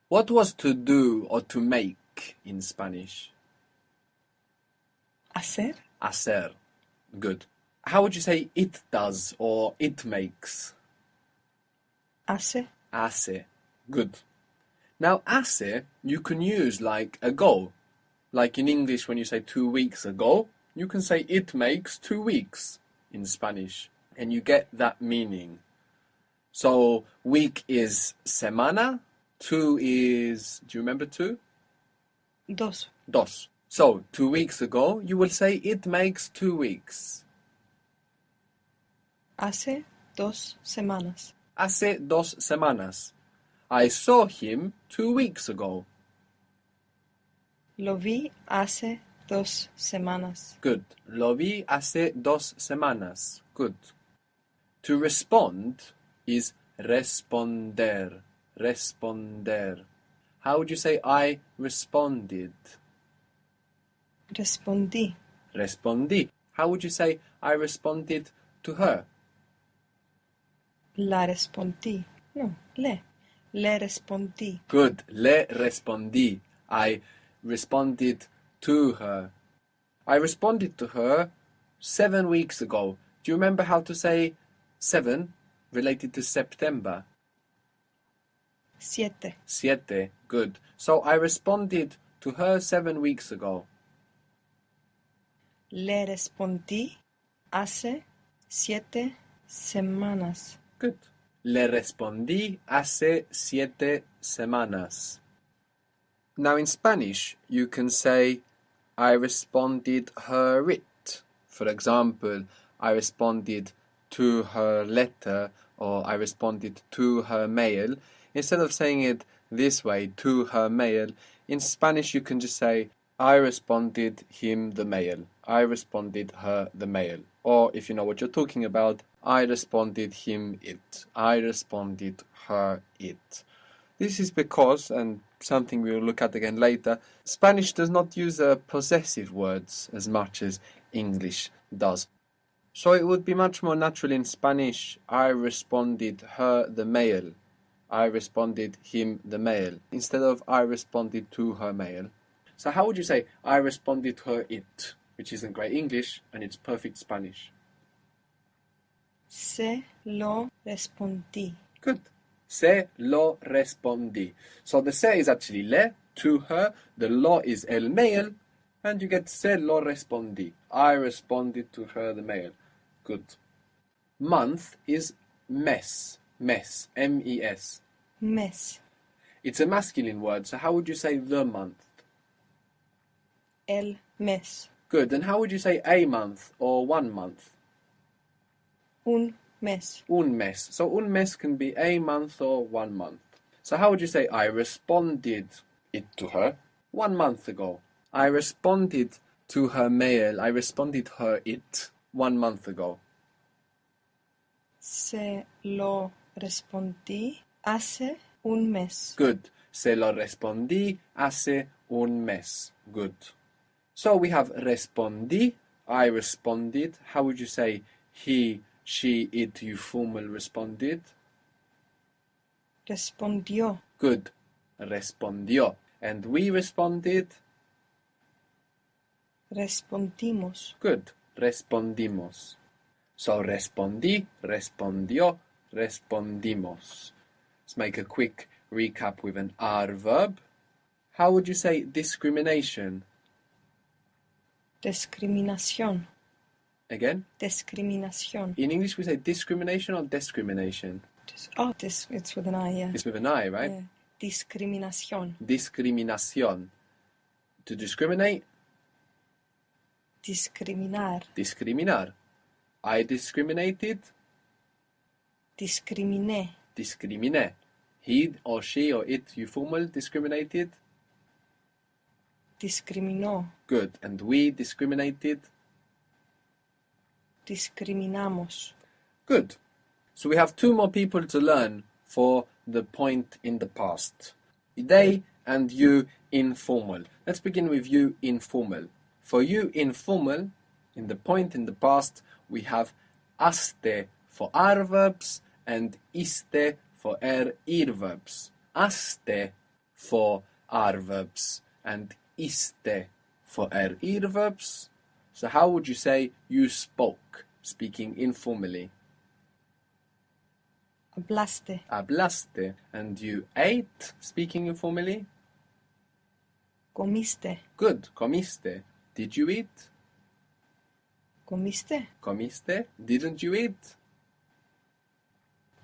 What was to do or to make in Spanish? Hacer. Hacer. Good. How would you say it does or it makes? Hace. Hace. Good. Now, hace you can use like ago. Like in English, when you say 2 weeks ago, you can say it makes 2 weeks in Spanish. And you get that meaning. So, week is semana. 2 is, do you remember 2? Dos. Dos. So, 2 weeks ago, you will say it makes 2 weeks. Hace 2 semanas. Hace 2 semanas. I saw him 2 weeks ago. Lo vi hace 2 semanas. Good. Lo vi hace 2 semanas. Good. To respond is responder. Responder. How would you say I responded? Respondí. Respondí. How would you say I responded to her? La respondí. No, le. Le respondí. Good. Le respondí. I responded to her. I responded to her 7 weeks ago. Do you remember how to say 7 related to September? 7. Siete. Good. So I responded to her 7 weeks ago. Le respondí hace 7 semanas. Good. Le respondí hace 7 semanas. Now in Spanish, you can say, I responded her it. For example, I responded to her letter, or I responded to her mail. Instead of saying it this way, to her mail, in Spanish you can just say, I responded him the mail. I responded her the mail. Or if you know what you're talking about, I responded him it. I responded her it. This is because, and something we'll look at again later, Spanish does not use possessive words as much as English does. So it would be much more natural in Spanish, I responded her the mail. I responded him the mail, instead of I responded to her mail. So how would you say, I responded to her it, which isn't great English, and it's perfect Spanish? Se lo respondí. Good. Se lo respondí. So the se is actually le, to her, the lo is el mail, and you get se lo respondí. I responded to her the mail. Good. Month is mes. Mes. M-E-S. Mes. It's a masculine word, so how would you say the month? El mes. Good. And how would you say a month or 1 month? Un mes. Un mes. So un mes can be a month or 1 month. So how would you say I responded it to her 1 month ago? I responded to her mail. I responded her it 1 month ago. Se lo respondí hace un mes. Good. Se lo respondí hace un mes. Good. So we have respondí. I responded. How would you say he, she, it, you formal responded? Respondió. Good. Respondió. And we responded? Respondimos. Good. Respondimos. So respondí, respondió, respondimos. Let's make a quick recap with an are verb. How would you say discrimination? Discriminación. Again? Discriminación. In English we say discrimination or discrimination? It's with an I, yeah. It's with an I, right? Yeah. Discriminación. Discriminación. To discriminate? Discriminar. Discriminar. I discriminated? Discriminé. Discriminé. He or she or it, you formal, discriminated? Discriminó. Good. And we discriminated? Discriminamos. Good. So we have 2 more people to learn for the point in the past. They and you informal. Let's begin with you informal. For you informal, in the point in the past, we have haste for are verbs and iste for ir verbs. Haste for verbs and iste for verbs. So how would you say you spoke, speaking informally? Hablaste. Hablaste. And you ate, speaking informally? Comiste. Good. Comiste. Did you eat? Comiste. Comiste. Didn't you eat?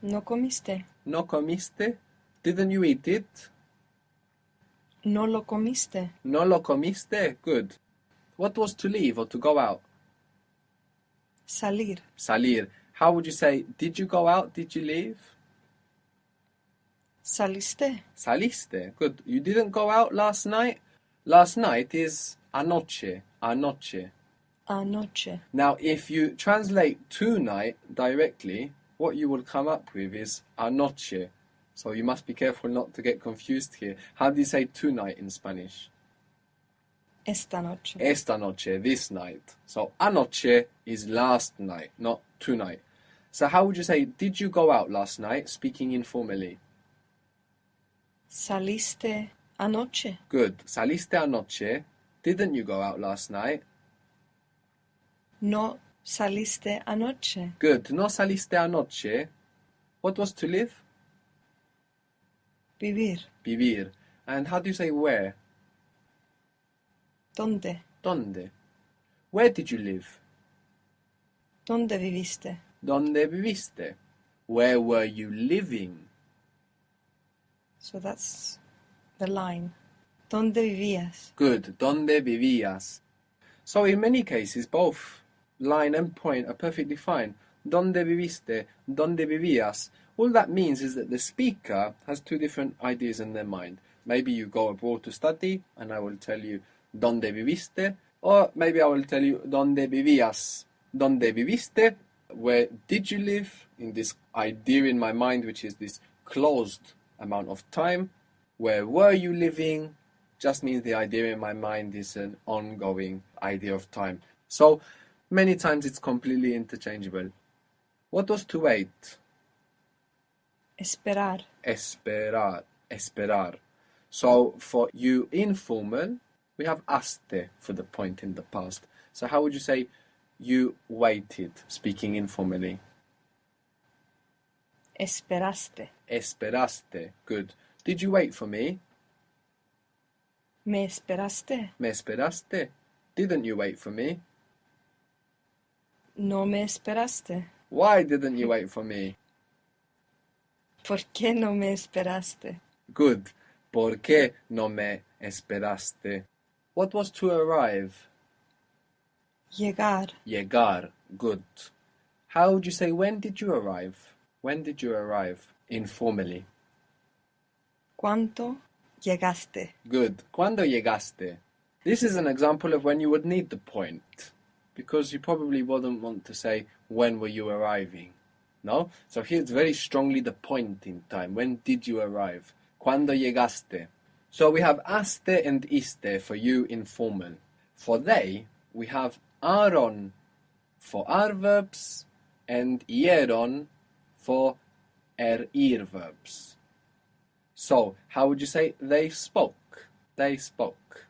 No comiste. No comiste. Didn't you eat it? No lo comiste. No lo comiste. Good. What was to leave or to go out? Salir. Salir. How would you say, did you go out? Did you leave? Saliste. Saliste. Good. You didn't go out last night? Last night is anoche. Anoche. Anoche. Now, if you translate tonight directly, what you will come up with is anoche. So you must be careful not to get confused here. How do you say tonight in Spanish? Esta noche. Esta noche, this night. So anoche is last night, not tonight. So how would you say, did you go out last night, speaking informally? Saliste anoche. Good. Saliste anoche. Didn't you go out last night? No saliste anoche. Good. No saliste anoche. What was to live? Vivir. Vivir. And how do you say where? ¿Dónde? ¿Dónde? Where did you live? ¿Dónde viviste? ¿Dónde viviste? Where were you living? So that's the line. ¿Dónde vivías? Good. ¿Dónde vivías? So in many cases, both line and point are perfectly fine. ¿Dónde viviste? ¿Dónde vivías? All that means is that the speaker has two different ideas in their mind. Maybe you go abroad to study, and I will tell you ¿Dónde viviste? Or maybe I will tell you ¿Dónde vivías? ¿Dónde viviste? Where did you live? In this idea in my mind, which is this closed amount of time. Where were you living? Just means the idea in my mind is an ongoing idea of time. So many times it's completely interchangeable. What was to wait? Esperar. Esperar. Esperar. So for you informal, we have haste for the point in the past. So how would you say you waited, speaking informally? Esperaste. Esperaste. Good. Did you wait for me? ¿Me esperaste? Me esperaste. Didn't you wait for me? No me esperaste. Why didn't you wait for me? ¿Por qué no me esperaste? Good. ¿Por qué no me esperaste? What was to arrive? Llegar. Llegar. Good. How would you say when did you arrive? When did you arrive? Informally. ¿Cuánto llegaste? Good. ¿Cuándo llegaste? This is an example of when you would need the point, because you probably wouldn't want to say when were you arriving. No? So here it's very strongly the point in time. When did you arrive? ¿Cuándo llegaste? So we have haste and iste for you informal. For they, we have aron for verbs and ieron for verbs. So, how would you say they spoke? They spoke.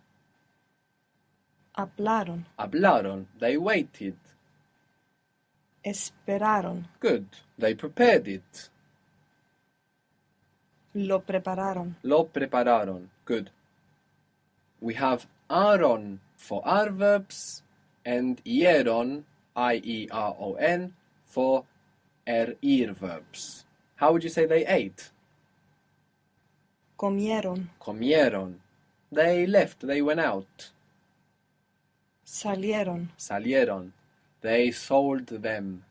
Hablaron. Hablaron. They waited. Esperaron. Good. They prepared it. Lo prepararon. Lo prepararon. Good. We have aron for verbs and ieron, I-E-R-O-N, for verbs. How would you say they ate? Comieron. Comieron. They left. They went out. Salieron. Salieron. They sold them.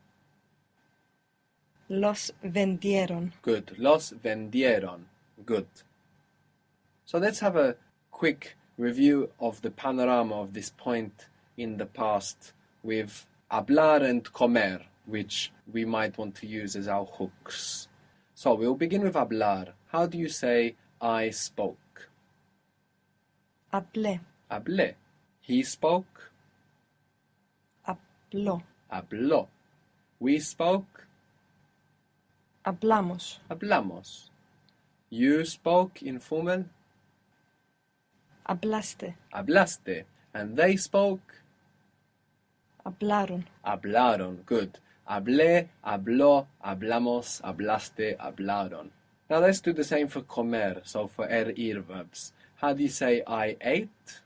Los vendieron. Good. Los vendieron. Good. So let's have a quick review of the panorama of this point in the past with hablar and comer, which we might want to use as our hooks. So we'll begin with hablar. How do you say I spoke? Hablé. Hablé. He spoke. Habló. Habló. We spoke. Hablamos. Hablamos. You spoke informal. Hablaste. Hablaste. And they spoke. Hablaron. Hablaron. Good. Hablé, habló, hablamos, hablaste, hablaron. Now let's do the same for comer, so for ir verbs. How do you say I ate?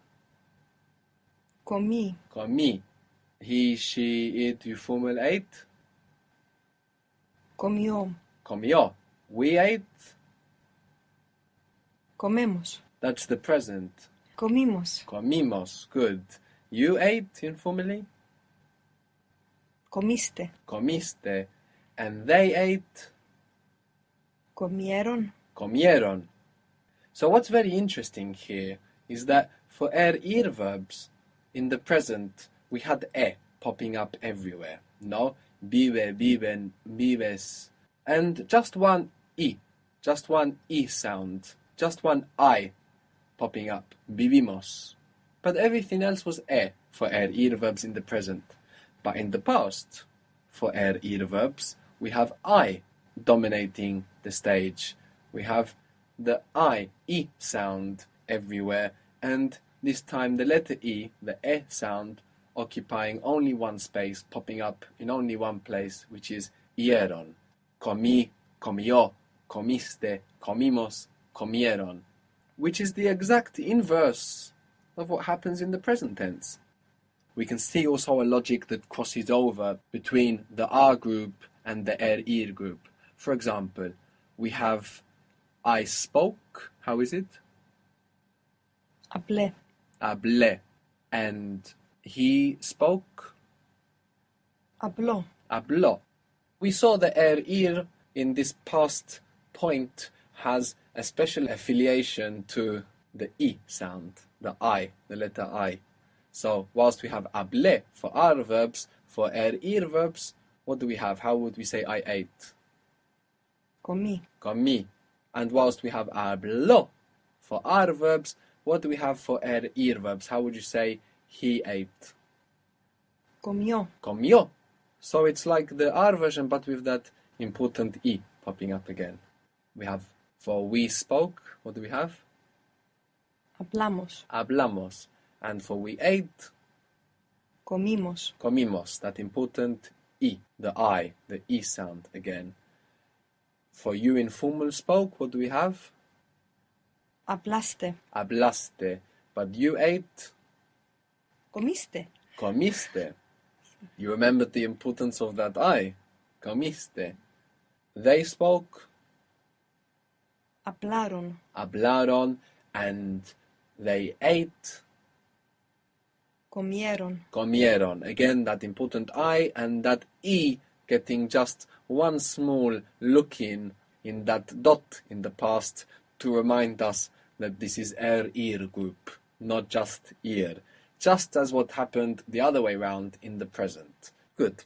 Comí. Comí. He, she, it, you formal ate? Comió. Comió. We ate? Comemos. That's the present. Comimos. Comimos. Good. You ate informally? Comiste. Comiste. And they ate? Comieron. Comieron. So what's very interesting here is that for ir verbs, in the present, we had popping up everywhere. No? Vive, viven, vives. And just one I sound, just one I popping up, vivimos. But everything else was for ir verbs in the present. But in the past, for ir verbs, we have I dominating the stage. We have the I sound everywhere, and this time the letter E, the sound, occupying only one space, popping up in only one place, which is ieron. Comí, comió, comiste, comimos, comieron, which is the exact inverse of what happens in the present tense. We can see also a logic that crosses over between the R group and the ir group. For example, we have I spoke, how is it? Hablé. Hablé. And he spoke? Habló. Habló. We saw the ir in this past point has a special affiliation to the I sound, the I, the letter I. So whilst we have hablé for R verbs, for ir verbs, what do we have? How would we say I ate? Comí. Comí. And whilst we have habló for R verbs, what do we have for ir verbs? How would you say he ate? Comió. Comió. So it's like the R version, but with that important I popping up again. We have for we spoke, what do we have? Hablamos. Hablamos. And for we ate? Comimos. Comimos. That important I, the I sound again. For you informal spoke, what do we have? Hablaste. Hablaste. But you ate? Comiste. Comiste. You remembered the importance of that I. Comiste. They spoke? Hablaron. Hablaron. And they ate? Comieron. Comieron. Again, that important I and that I getting just one small look in that dot in the past to remind us that this is ir group, not just ir. Just as what happened the other way round in the present. Good.